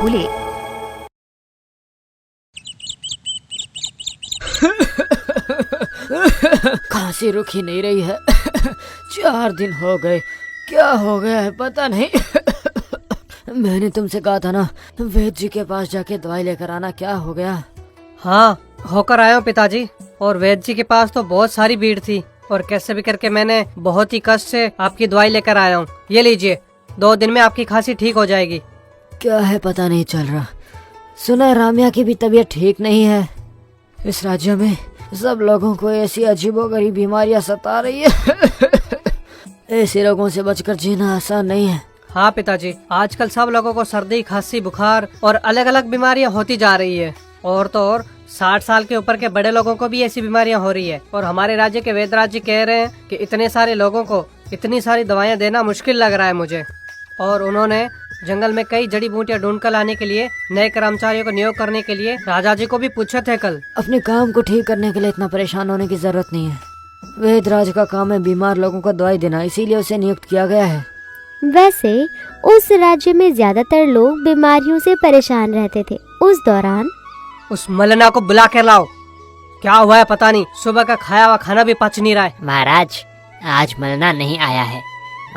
बोले, खांसी रुक ही नहीं रही है। 4 दिन हो गए, क्या हो गया है पता नहीं। मैंने तुमसे कहा था ना वैद्य जी के पास जाके दवाई लेकर आना, क्या हो गया? हाँ, होकर आया हूँ पिताजी। और वैद्य जी के पास तो बहुत सारी भीड़ थी और कैसे भी करके मैंने बहुत ही कष्ट से आपकी दवाई लेकर आया हूँ। ये लीजिए, 2 दिन में आपकी खांसी ठीक हो जाएगी। क्या है पता नहीं चल रहा। सुना है राम्या की भी तबीयत ठीक नहीं है। इस राज्य में सब लोगों को ऐसी अजीबोगरीब बीमारियां सता रही है। ऐसे रोगों से बचकर जीना आसान नहीं है। हाँ पिताजी, आजकल सब लोगों को सर्दी, खांसी, बुखार और अलग अलग बीमारियां होती जा रही है। और तो और 60 साल के ऊपर के बड़े लोगों को भी ऐसी बीमारियां हो रही है। और हमारे राज्य के वैद्यराज जी कह रहे हैं कि इतने सारे लोगों को इतनी सारी दवाइयां देना मुश्किल लग रहा है मुझे। और उन्होंने जंगल में कई जड़ी बूटियां ढूंढ कर लाने के लिए नए कर्मचारियों को नियोग करने के लिए राजा जी को भी पूछे थे कल। अपने काम को ठीक करने के लिए इतना परेशान होने की जरूरत नहीं है। वैद्यराज का काम है बीमार लोगों को दवाई देना, इसीलिए उसे नियुक्त किया गया है। वैसे उस राज्य में ज्यादातर लोग बीमारियों से परेशान रहते थे। उस दौरान उस मलना को बुला कर लाओ। क्या हुआ है पता नहीं, सुबह का खाया हुआ खाना भी पच नहीं रहा है। महाराज, आज मलना नहीं आया है।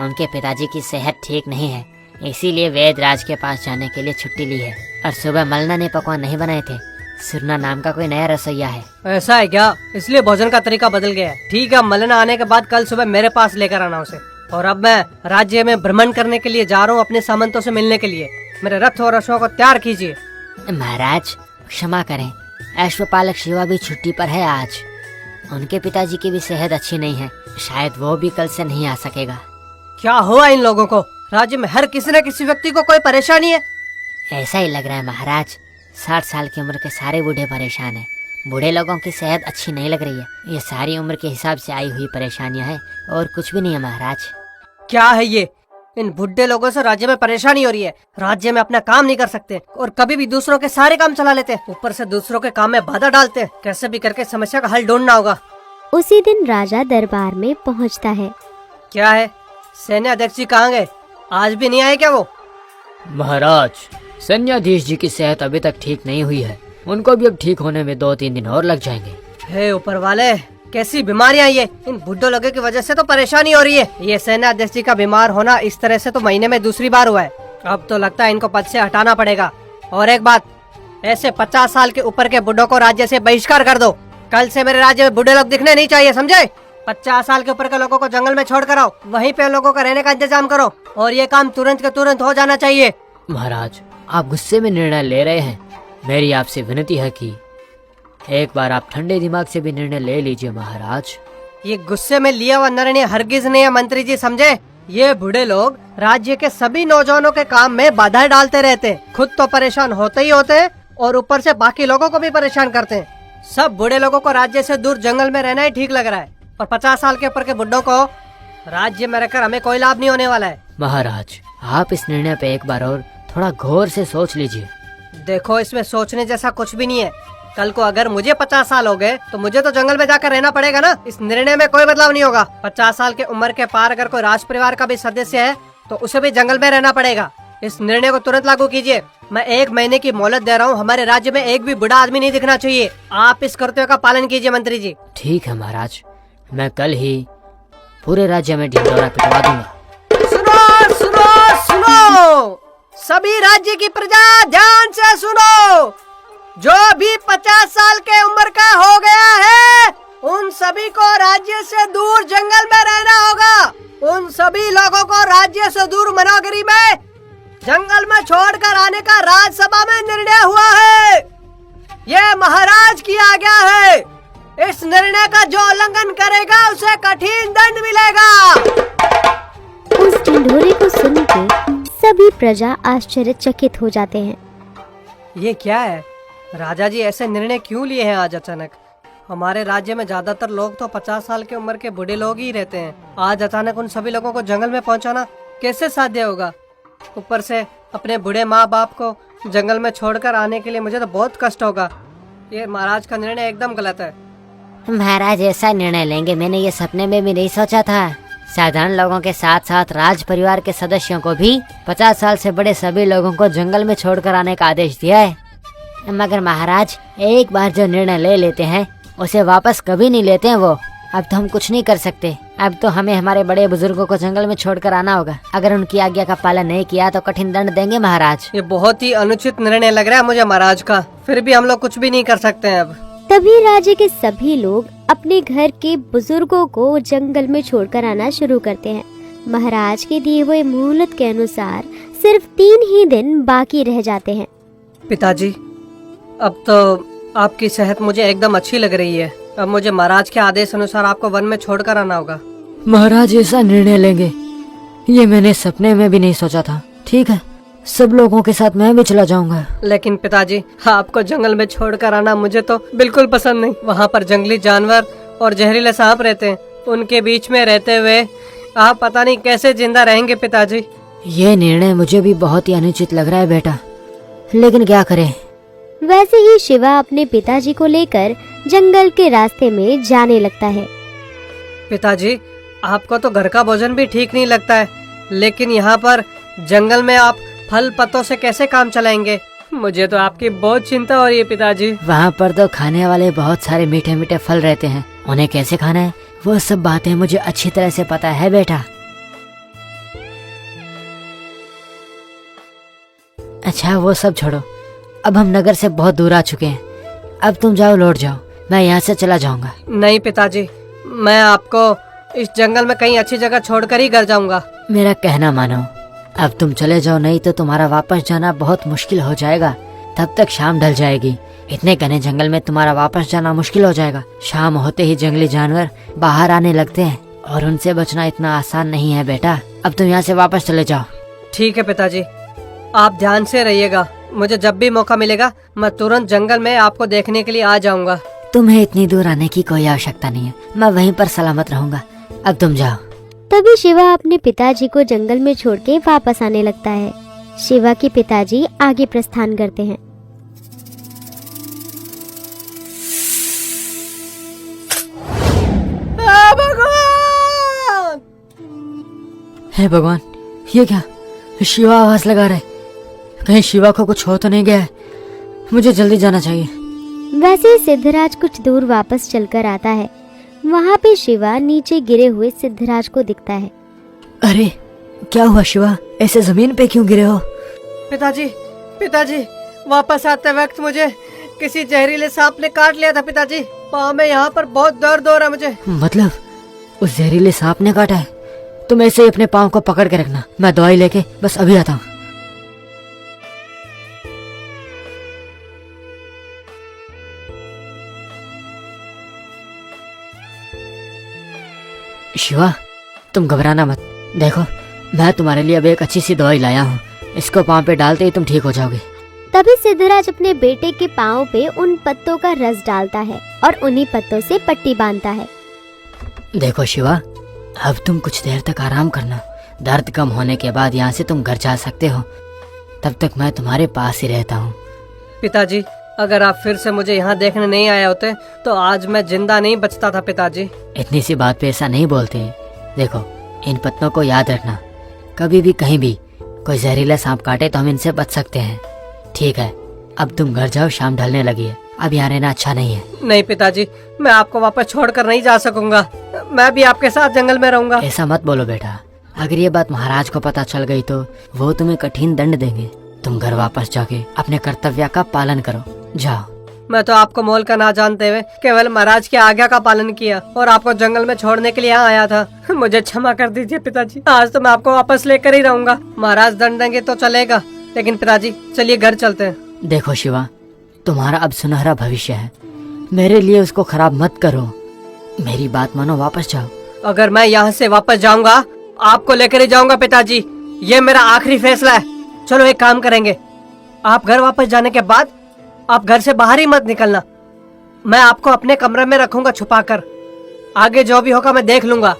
उनके पिताजी की सेहत ठीक नहीं है, इसीलिए वैद्यराज के पास जाने के लिए छुट्टी ली है। और सुबह मलना ने पकवान नहीं बनाए थे। सुरना नाम का कोई नया रसोइया है। ऐसा है क्या? इसलिए भोजन का तरीका बदल गया है। ठीक है, मलना आने के बाद कल सुबह मेरे पास लेकर आना उसे। और अब मैं राज्य में भ्रमण करने के लिए जा रहा हूँ अपने सामंतों से मिलने के लिए। मेरे रथ और अश्वों को तैयार कीजिए। महाराज क्षमा करें, अश्वपालक शिवा भी छुट्टी पर है आज। उनके पिताजी की भी सेहत अच्छी नहीं है, शायद वो भी कल से नहीं आ सकेगा। क्या हुआ इन लोगों को? राज्य में हर किसी न किसी व्यक्ति को कोई परेशानी है। ऐसा ही लग रहा है महाराज। 60 साल की उम्र के सारे बूढ़े परेशान हैं। बूढ़े लोगों की सेहत अच्छी नहीं लग रही है। ये सारी उम्र के हिसाब से आई हुई परेशानियां हैं और कुछ भी नहीं है महाराज। क्या है ये? इन बुढ़े लोगों से राज्य में परेशानी हो रही है। राज्य में अपना काम नहीं कर सकते और कभी भी दूसरों के सारे काम चला लेते हैं। ऊपर से दूसरों के काम में बाधा डालते हैं। कैसे भी करके समस्या का हल ढूंढना होगा। उसी दिन राजा दरबार में पहुंचता है। क्या है, सैन्याध्यक्ष जी कहाँ गए? आज भी नहीं आए क्या वो? महाराज, सैन्याधीश जी की सेहत अभी तक ठीक नहीं हुई है। उनको भी अब ठीक होने में 2-3 दिन और लग जाएंगे। हे ऊपर वाले, कैसी बीमारियां ये? इन बुढ़े लोगों की वजह से तो परेशानी हो रही है। ये सेनाध्यक्ष जी का बीमार होना इस तरह से तो महीने में दूसरी बार हुआ है। अब तो लगता है इनको पद से हटाना पड़ेगा। और एक बात, ऐसे 50 साल के ऊपर के बुढ़ों को राज्य से बहिष्कार कर दो। कल से मेरे राज्य में बुढ़े लोग दिखने नहीं चाहिए, समझे? 50 साल के ऊपर के लोगों को जंगल में छोड़ कर आओ। वहीं पे लोगों का रहने का इंतजाम करो और ये काम तुरंत के तुरंत हो जाना चाहिए। महाराज, आप गुस्से में निर्णय ले रहे हैं। मेरी आपसे विनती है कि एक बार आप ठंडे दिमाग से भी निर्णय ले लीजिए महाराज। ये गुस्से में लिया हुआ निर्णय हरगिज नहीं है मंत्री जी, समझे? ये बूढ़े लोग राज्य के सभी नौजवानों के काम में बाधाएं डालते रहते हैं। खुद तो परेशान होते ही होते हैं और ऊपर से बाकी लोगों को भी परेशान करते हैं। सब बूढ़े लोगों को राज्य से दूर जंगल में रहना ही ठीक लग रहा है और 50 साल के ऊपर के बुढ़ों को राज्य में रहकर हमें कोई लाभ नहीं होने वाला है। महाराज, आप इस निर्णय पे एक बार और थोड़ा गौर से सोच लीजिए। देखो, इसमें सोचने जैसा कुछ भी नहीं है। कल को अगर मुझे 50 साल हो गए तो मुझे तो जंगल में जाकर रहना पड़ेगा ना। इस निर्णय में कोई बदलाव नहीं होगा। 50 साल के उम्र के पार अगर कोई राज परिवार का भी सदस्य है तो उसे भी जंगल में रहना पड़ेगा। इस निर्णय को तुरंत लागू कीजिए। मैं 1 महीने की मोहलत दे रहा हूँ। हमारे राज्य में एक भी बूढ़ा आदमी नहीं दिखना चाहिए। आप इस कर्तव्य का पालन कीजिए मंत्री जी। ठीक है महाराज, मैं कल ही पूरे राज्य में ढिंढोरा पिटवा दूंगा। सुनो सुनो सुनो, सभी राज्य की प्रजा ध्यान से सुनो। जो भी 50 साल के उम्र का हो गया है उन सभी को राज्य से दूर जंगल में रहना होगा। उन सभी लोगों को राज्य से दूर मनोगरी में जंगल में छोड़कर आने का राज्यसभा में निर्णय हुआ है। ये महाराज की आज्ञा है। इस निर्णय का जो उल्लंघन करेगा उसे कठिन दंड मिलेगा। उस ढिंढोरे को सुनकर सभी प्रजा आश्चर्यचकित हो जाते हैं। ये क्या है? राजा जी ऐसे निर्णय क्यों लिए हैं आज अचानक? हमारे राज्य में ज्यादातर लोग तो 50 साल के उम्र के बूढ़े लोग ही रहते हैं। आज अचानक उन सभी लोगों को जंगल में पहुंचाना कैसे साध्य होगा? ऊपर से अपने बूढ़े माँ बाप को जंगल में छोड़कर आने के लिए मुझे तो बहुत कष्ट होगा। ये महाराज का निर्णय एकदम गलत है। महाराज ऐसा निर्णय लेंगे मैंने ये सपने में भी नहीं सोचा था। साधारण लोगों के साथ साथ राज परिवार के सदस्यों को भी 50 साल से बड़े सभी लोगों को जंगल में छोड़कर आने का आदेश दिया है। मगर महाराज, एक बार जो निर्णय ले लेते हैं उसे वापस कभी नहीं लेते हैं वो। अब तो हम कुछ नहीं कर सकते। अब तो हमें हमारे बड़े बुजुर्गों को जंगल में छोड़कर आना होगा। अगर उनकी आज्ञा का पालन नहीं किया तो कठिन दंड देंगे महाराज। ये बहुत ही अनुचित निर्णय लग रहा है मुझे महाराज का। फिर भी हम लोग कुछ भी नहीं कर सकते हैं अब। तभी राज्य के सभी लोग अपने घर के बुजुर्गों को जंगल में छोड़कर आना शुरू करते हैं। महाराज के दिए हुए मुहूर्त के अनुसार सिर्फ 3 ही दिन बाकी रह जाते हैं। पिताजी, अब तो आपकी सेहत मुझे एकदम अच्छी लग रही है। अब मुझे महाराज के आदेश अनुसार आपको वन में छोड़कर आना होगा। महाराज ऐसा निर्णय लेंगे ये मैंने सपने में भी नहीं सोचा था। ठीक है, सब लोगों के साथ मैं भी चला जाऊंगा। लेकिन पिताजी, आपको जंगल में छोड़कर आना मुझे तो बिल्कुल पसंद नहीं। वहाँ पर जंगली जानवर और जहरीले सांप रहते हैं। उनके बीच में रहते हुए आप पता नहीं कैसे जिंदा रहेंगे पिताजी। ये निर्णय मुझे भी बहुत ही अनुचित लग रहा है बेटा, लेकिन क्या करें। वैसे ही शिवा अपने पिताजी को लेकर जंगल के रास्ते में जाने लगता है। पिताजी, आपको तो घर का भोजन भी ठीक नहीं लगता है, लेकिन यहाँ पर जंगल में आप फल पत्तों से कैसे काम चलाएंगे? मुझे तो आपकी बहुत चिंता हो रही है पिताजी। वहाँ पर तो खाने वाले बहुत सारे मीठे मीठे फल रहते हैं, उन्हें कैसे खाना है वो सब बातें मुझे अच्छी तरह से पता है बेटा। अच्छा वो सब छोड़ो, अब हम नगर से बहुत दूर आ चुके हैं। अब तुम जाओ, लौट जाओ, मैं यहाँ से चला जाऊंगा। नहीं पिताजी, मैं आपको इस जंगल में कहीं अच्छी जगह छोड़कर ही घर जाऊंगा। मेरा कहना मानो, अब तुम चले जाओ, नहीं तो तुम्हारा वापस जाना बहुत मुश्किल हो जाएगा। तब तक शाम ढल जाएगी। इतने घने जंगल में तुम्हारा वापस जाना मुश्किल हो जाएगा। शाम होते ही जंगली जानवर बाहर आने लगते हैं और उनसे बचना इतना आसान नहीं है बेटा। अब तुम यहाँ से वापस चले जाओ। ठीक है पिताजी, आप ध्यान से रहिएगा। मुझे जब भी मौका मिलेगा मैं तुरंत जंगल में आपको देखने के लिए आ जाऊंगा। तुम्हें इतनी दूर आने की कोई आवश्यकता नहीं है, मैं वहीं पर सलामत रहूंगा। अब तुम जाओ। तभी शिवा अपने पिताजी को जंगल में छोड़ के वापस आने लगता है। शिवा के पिताजी आगे प्रस्थान करते हैं। भगवान! हे भगवान, ये क्या? शिवा आवाज लगा रहे। कहीं शिवा को कुछ हो तो नहीं गया है? मुझे जल्दी जाना चाहिए। वैसे ही सिद्धराज कुछ दूर वापस चलकर आता है। वहाँ पे शिवा नीचे गिरे हुए सिद्धराज को दिखता है। अरे क्या हुआ शिवा, ऐसे जमीन पे क्यों गिरे हो? पिताजी, पिताजी, वापस आते वक्त मुझे किसी जहरीले सांप ने काट लिया था पिताजी। पाँव में यहाँ पर बहुत दर्द हो रहा है मुझे। मतलब उस जहरीले सांप ने काटा है? तुम ऐसे ही अपने पाँव को पकड़ के रखना, मैं दवाई लेके बस अभी आता हूँ। शिवा, तुम घबराना मत। देखो, मैं तुम्हारे लिए अब एक अच्छी सी दवाई लाया हूँ। इसको पाँव पे डालते ही तुम ठीक हो जाओगे। तभी सिद्धराज अपने बेटे के पाँव पे उन पत्तों का रस डालता है और उन्हीं पत्तों से पट्टी बांधता है। देखो शिवा, अब तुम कुछ देर तक आराम करना। दर्द कम होने के बाद यहाँ से तुम घर जा सकते हो। तब तक मैं तुम्हारे पास ही रहता हूँ। पिताजी, अगर आप फिर से मुझे यहाँ देखने नहीं आए होते तो आज मैं जिंदा नहीं बचता था पिताजी। इतनी सी बात पे ऐसा नहीं बोलते। देखो, इन पत्तों को याद रखना। कभी भी कहीं भी कोई जहरीला सांप काटे तो हम इनसे बच सकते हैं। ठीक है, अब तुम घर जाओ, शाम ढलने लगी है। अब यहाँ रहना अच्छा नहीं है। नहीं पिताजी, मैं आपको वापस छोड़कर नहीं जा सकूंगा। मैं भी आपके साथ जंगल में रहूंगा। ऐसा मत बोलो बेटा। अगर ये बात महाराज को पता चल गई तो वो तुम्हें कठिन दंड देंगे। तुम घर वापस जाके अपने कर्तव्य का पालन करो। जाओ। मैं तो आपको मोल का ना जानते हुए केवल महाराज की आज्ञा का पालन किया और आपको जंगल में छोड़ने के लिए यहाँ आया था। मुझे क्षमा कर दीजिए पिताजी। आज तो मैं आपको वापस लेकर ही रहूंगा। महाराज दंड देंगे तो चलेगा, लेकिन पिताजी चलिए घर चलते हैं। देखो शिवा, तुम्हारा अब सुनहरा भविष्य है। मेरे लिए उसको खराब मत करो। मेरी बात मानो, वापस जाओ। अगर मैं यहाँ से वापस जाऊंगा आपको लेकर ही जाऊंगा पिताजी। ये मेरा आखिरी फैसला है। चलो एक काम करेंगे, आप घर वापस जाने के बाद आप घर से बाहर ही मत निकलना। मैं आपको अपने कमरे में रखूंगा छुपाकर। आगे जो भी होगा मैं देख लूंगा।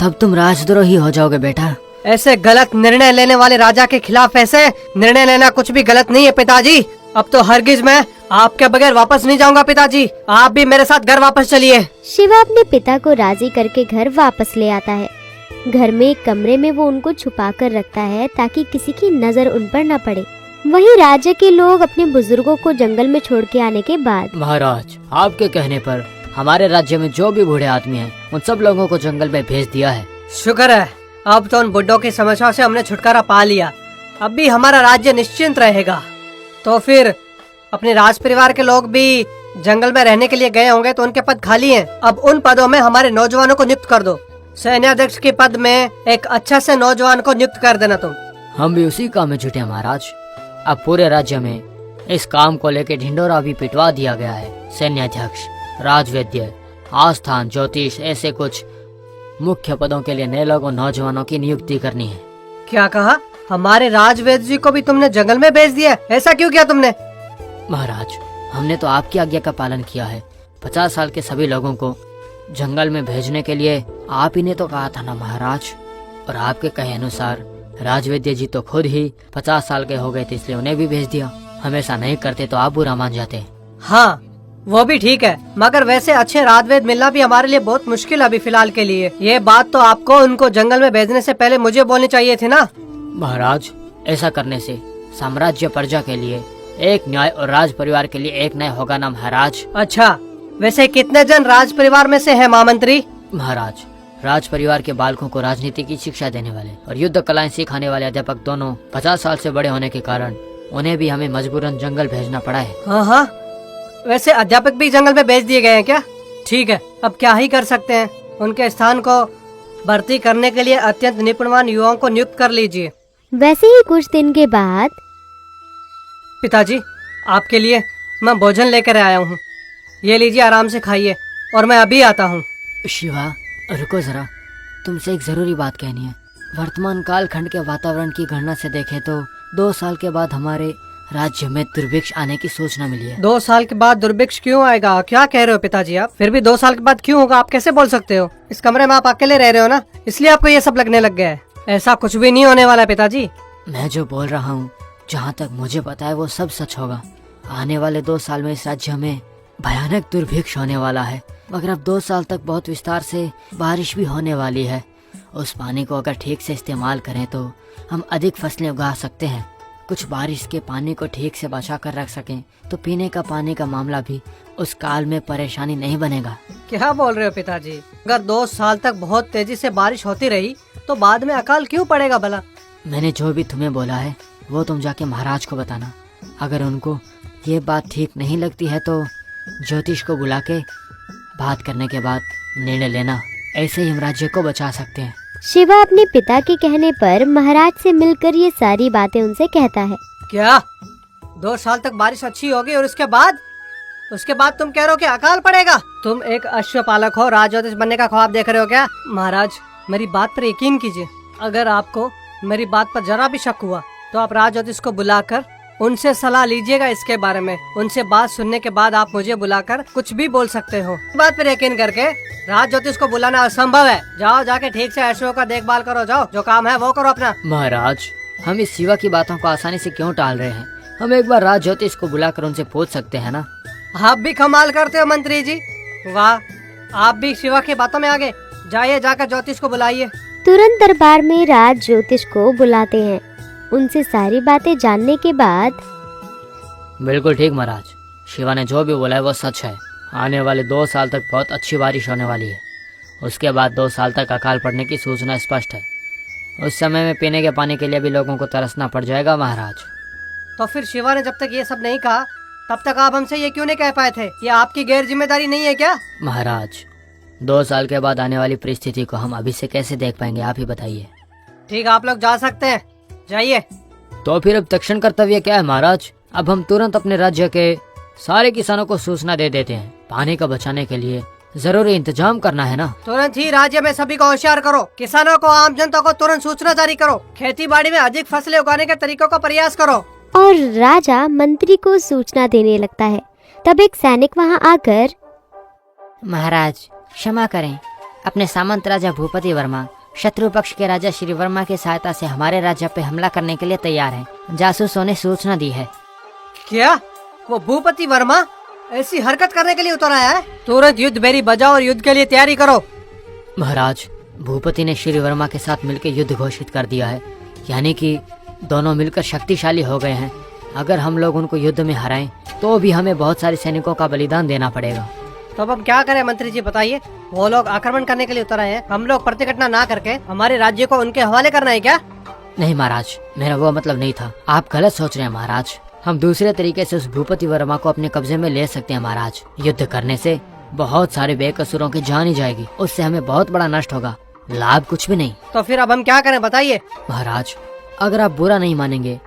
तब तुम राजद्रोही हो जाओगे बेटा। ऐसे गलत निर्णय लेने वाले राजा के खिलाफ ऐसे निर्णय लेना कुछ भी गलत नहीं है पिताजी। अब तो हरगिज मैं आपके बगैर वापस नहीं जाऊंगा पिताजी। आप भी मेरे साथ घर वापस चलिए। शिवा अपने पिता को राजी करके घर वापस ले आता है। घर में एक कमरे में वो उनको छुपा कर रखता है ताकि किसी की नजर उन पर न पड़े। वहीं राज्य के लोग अपने बुजुर्गों को जंगल में छोड़ के आने के बाद महाराज, आपके कहने पर हमारे राज्य में जो भी बूढ़े आदमी हैं, उन सब लोगों को जंगल में भेज दिया है। शुक्र है, अब तो उन बुड्ढों की समस्या से हमने छुटकारा पा लिया। अब भी हमारा राज्य निश्चिंत रहेगा। तो फिर अपने राज परिवार के लोग भी जंगल में रहने के लिए गए होंगे, तो उनके पद खाली हैं। अब उन पदों में हमारे नौजवानों को नियुक्त कर दो। सैन्याध्यक्ष के पद में एक अच्छा से नौजवान को नियुक्त कर देना तुम। हम भी उसी काम में जुटे हैं महाराज। अब पूरे राज्य में इस काम को लेकर ढिंडोरा भी पिटवा दिया गया है। सैन्याध्यक्ष, राजवैद्य, आस्थान, ज्योतिष, ऐसे कुछ मुख्य पदों के लिए नए लोगों नौजवानों की नियुक्ति करनी है। क्या कहा? हमारे राजवैद्य जी को भी तुमने जंगल में भेज दिया? ऐसा क्यों किया तुमने? महाराज, हमने तो आपकी आज्ञा का पालन किया है। 50 साल के सभी लोगों को जंगल में भेजने के लिए आप ही ने तो कहा था ना महाराज। और आपके कहे अनुसार राजवैद्य जी तो खुद ही 50 साल के हो गए थे, इसलिए उन्हें भी भेज दिया। हमेशा नहीं करते तो आप बुरा मान जाते। हाँ, वो भी ठीक है, मगर वैसे अच्छे राजवैद्य मिलना भी हमारे लिए बहुत मुश्किल है अभी फिलहाल के लिए। ये बात तो आपको उनको जंगल में भेजने से पहले मुझे बोलनी चाहिए थी ना। महाराज, ऐसा करने से साम्राज्य प्रजा के लिए एक न्याय और राज परिवार के लिए एक न्याय होगा ना महाराज। अच्छा, वैसे कितने जन राज परिवार में से है महामंत्री? महाराज, राज परिवार के बालकों को राजनीति की शिक्षा देने वाले और युद्ध कलाएं सिखाने वाले अध्यापक दोनों 50 साल से बड़े होने के कारण उन्हें भी हमें मजबूरन जंगल भेजना पड़ा है। हाँ हाँ, वैसे अध्यापक भी जंगल में भेज दिए गए हैं क्या? ठीक है, अब क्या ही कर सकते हैं। उनके स्थान को भर्ती करने के लिए अत्यंत निपुणवान युवाओं को नियुक्त कर लीजिए। वैसे ही कुछ दिन के बाद पिताजी, आपके लिए मैं भोजन लेकर आया हूँ। ये लीजिए, आराम से खाइए और मैं अभी आता हूँ। शिवा, रुको जरा, तुमसे एक जरूरी बात कहनी है। वर्तमान कालखंड के वातावरण की गणना से देखें तो 2 साल के बाद हमारे राज्य में दुर्भिक्ष आने की सूचना मिली है। 2 साल के बाद दुर्भिक्ष क्यों आएगा? क्या कह रहे हो पिताजी आप? फिर भी 2 साल के बाद क्यों होगा? आप कैसे बोल सकते हो? इस कमरे में आप अकेले रह रहे हो ना, इसलिए आपको ये सब लगने लग गया है। ऐसा कुछ भी नहीं होने वाला है पिताजी। मैं जो बोल रहा हूँ, जहाँ तक मुझे पता है वो सब सच होगा। आने वाले 2 साल में इस राज्य में भयानक दुर्भिक्ष होने वाला है, मगर अब 2 साल तक बहुत विस्तार से बारिश भी होने वाली है। उस पानी को अगर ठीक से इस्तेमाल करें तो हम अधिक फसलें उगा सकते हैं। कुछ बारिश के पानी को ठीक से बचा कर रख सकें तो पीने का पानी का मामला भी उस काल में परेशानी नहीं बनेगा। क्या बोल रहे हो पिताजी? अगर 2 साल तक बहुत तेजी से बारिश होती रही तो बाद में अकाल क्यों पड़ेगा भला? मैंने जो भी तुम्हें बोला है वो तुम जाके महाराज को बताना। अगर उनको ये बात ठीक नहीं लगती है तो ज्योतिष को बुला के बात करने के बाद निर्णय लेना। ऐसे ही हम राज्य को बचा सकते हैं। शिवा अपने पिता के कहने पर महाराज से मिलकर ये सारी बातें उनसे कहता है। क्या 2 साल तक बारिश अच्छी होगी और उसके बाद तुम कह रहे हो कि अकाल पड़ेगा? तुम एक अश्वपालक हो, राजज्योतिष बनने का ख्वाब देख रहे हो क्या? महाराज, मेरी बात पर यकीन कीजिए। अगर आपको मेरी बात पर जरा भी शक हुआ तो आप राजज्योतिष को बुलाकर उनसे सलाह लीजिएगा इसके बारे में। उनसे बात सुनने के बाद आप मुझे बुलाकर कुछ भी बोल सकते हो। बात पर यकीन करके राजज्योतिष को बुलाना असंभव है। जाओ, जाके ठीक से अश्वों का देखभाल करो। जाओ, जो काम है वो करो अपना। महाराज, हम इस शिवा की बातों को आसानी से क्यों टाल रहे हैं? हम एक बार राज ज्योतिष को बुलाकर उनसे पूछ सकते हैं ना। आप भी कमाल करते हो मंत्री जी, वाह, आप भी शिवा की बातों में आगे। जाइए, जाकर ज्योतिष को बुलाइए। तुरंत दरबार में राज ज्योतिष को बुलाते हैं। उनसे सारी बातें जानने के बाद बिल्कुल ठीक महाराज, शिवा ने जो भी बोला है वो सच है। आने वाले 2 साल तक बहुत अच्छी बारिश होने वाली है। उसके बाद 2 साल तक अकाल पड़ने की सूचना स्पष्ट है। उस समय में पीने के पानी के लिए भी लोगों को तरसना पड़ जाएगा महाराज। तो फिर शिवा ने जब तक ये सब नहीं कहा तब तक आप हमसे ये क्यों नहीं कह पाए थे? ये आपकी गैर जिम्मेदारी नहीं है क्या? महाराज, 2 साल के बाद आने वाली परिस्थिति को हम अभी से कैसे देख पाएंगे, आप ही बताइए। ठीक, आप लोग जा सकते हैं, जाइए। तो फिर अब तक्षण कर्तव्य क्या है महाराज? अब हम तुरंत अपने राज्य के सारे किसानों को सूचना दे देते हैं। पानी को बचाने के लिए जरूरी इंतजाम करना है ना। तुरंत ही राज्य में सभी को होशियार करो। किसानों को, आम जनता को तुरंत सूचना जारी करो। खेती बाड़ी में अधिक फसलें उगाने के तरीकों का प्रयास करो। और राजा मंत्री को सूचना देने लगता है। तब एक सैनिक वहां आकर, महाराज क्षमा करें, अपने सामंत राजा भूपति वर्मा शत्रु पक्ष के राजा श्री वर्मा की सहायता से हमारे राज्य पे हमला करने के लिए तैयार हैं। जासूसों ने सूचना दी है। क्या वो भूपति वर्मा ऐसी हरकत करने के लिए उतर आया है? तुरंत युद्ध बेरी बजाओ और युद्ध के लिए तैयारी करो। महाराज, भूपति ने श्री वर्मा के साथ मिलकर युद्ध घोषित कर दिया है, यानी कि दोनों मिलकर शक्तिशाली हो गए हैं। अगर हम लोग उनको युद्ध में हराएं तो भी हमें बहुत सारे सैनिकों का बलिदान देना पड़ेगा। तो अब हम क्या करें मंत्री जी बताइए? वो लोग आक्रमण करने के लिए उतर आए हैं, हम लोग प्रतिघटना ना करके हमारे राज्य को उनके हवाले करना है क्या? नहीं महाराज, मेरा वो मतलब नहीं था। आप गलत सोच रहे हैं महाराज। हम दूसरे तरीके से उस भूपति वर्मा को अपने कब्जे में ले सकते हैं महाराज। युद्ध करने से बहुत सारे बेकसूरों की जान ही जाएगी, उससे हमें बहुत बड़ा नष्ट होगा, लाभ कुछ भी नहीं। तो फिर अब हम क्या करें बताइए? महाराज, अगर आप बुरा नहीं मानेंगे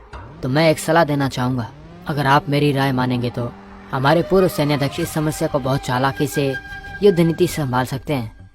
तो मैं एक सलाह देना चाहूँगा। अगर आप मेरी राय मानेंगे तो हमारे पूर्व सैन्याध्यक्ष इस समस्या को बहुत चालाकी से युद्ध नीति से संभाल सकते हैं।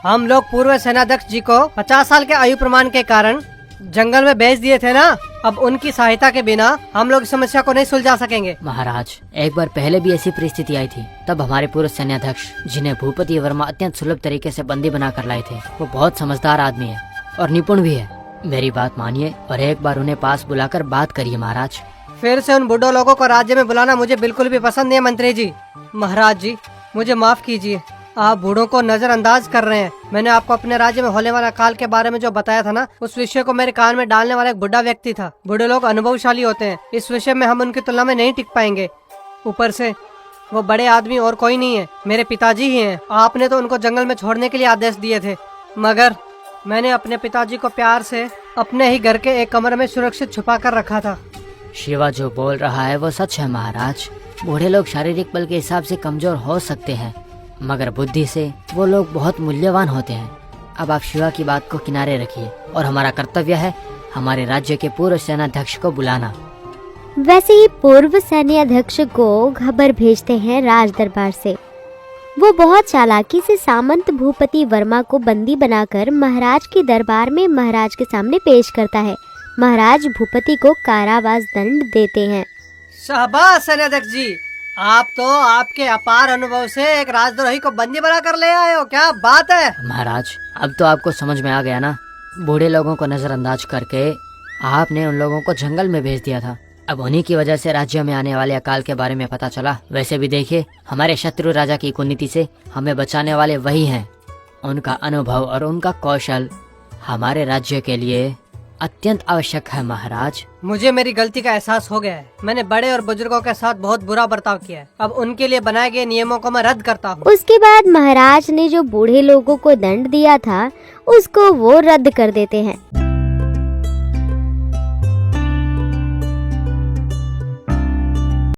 हम लोग पूर्व सेनाध्यक्ष जी को 50 साल के आयु प्रमाण के कारण जंगल में भेज दिए थे ना, अब उनकी सहायता के बिना हम लोग इस समस्या को नहीं सुलझा सकेंगे। महाराज, एक बार पहले भी ऐसी परिस्थिति आई थी, तब हमारे पूर्व सैन्याध्यक्ष जिन्हें भूपति वर्मा अत्यंत सुलभ तरीके से बंदी बना कर लाए थे, वो बहुत समझदार आदमी है और निपुण भी है। मेरी बात मानिए और एक बार उन्हें पास बुलाकर बात करिए महाराज। फिर से उन बुढ़ो लोगों को राज्य में बुलाना मुझे बिल्कुल भी पसंद नहीं है मंत्री जी। महाराज जी मुझे माफ कीजिए, आप बूढ़ों को नजरअंदाज कर रहे हैं। मैंने आपको अपने राज्य में होने वाला काल के बारे में जो बताया था ना, उस विषय को मेरे कान में डालने वाला एक बुढ़ा व्यक्ति था। बूढ़े लोग अनुभवशाली होते हैं, इस विषय में हम उनकी तुलना में नहीं टिक पाएंगे। ऊपर से वो बड़े आदमी और कोई नहीं है, मेरे पिताजी ही हैं। आपने तो उनको जंगल में छोड़ने के लिए आदेश दिए थे, मगर मैंने अपने पिताजी को प्यार से अपने ही घर के एक कमरे में सुरक्षित छुपा कर रखा था। शिवा जो बोल रहा है वो सच है महाराज। बूढ़े लोग शारीरिक बल के हिसाब से कमजोर हो सकते हैं, मगर बुद्धि से वो लोग बहुत मूल्यवान होते हैं। अब आप शिवा की बात को किनारे रखिए और हमारा कर्तव्य है हमारे राज्य के पूर्व सेनाध्यक्ष को बुलाना। वैसे ही पूर्व सैन्याध्यक्ष को खबर भेजते हैं राज दरबार से। वो बहुत चालाकी से सामंत भूपति वर्मा को बंदी बनाकर महाराज के दरबार में महाराज के सामने पेश करता है। महाराज भूपति को कारावास दंड देते हैं। शाबाश सेनाध्यक्ष जी, आप तो आपके अपार अनुभव से एक राजद्रोही को बंदी बना कर ले आए हो, क्या बात है। महाराज, अब तो आपको समझ में आ गया ना, बूढ़े लोगों को नजरअंदाज करके आपने उन लोगों को जंगल में भेज दिया था। अब उन्हीं की वजह से राज्य में आने वाले अकाल के बारे में पता चला। वैसे भी देखिए, हमारे शत्रु राजा की कुनीति से हमें बचाने वाले वही हैं। उनका अनुभव और उनका कौशल हमारे राज्य के लिए अत्यंत आवश्यक है महाराज। मुझे मेरी गलती का एहसास हो गया है। मैंने बड़े और बुजुर्गों के साथ बहुत बुरा बर्ताव किया है। अब उनके लिए बनाए गए नियमों को मैं रद्द करता हूँ। उसके बाद महाराज ने जो बूढ़े लोगों को दंड दिया था उसको वो रद्द कर देते हैं।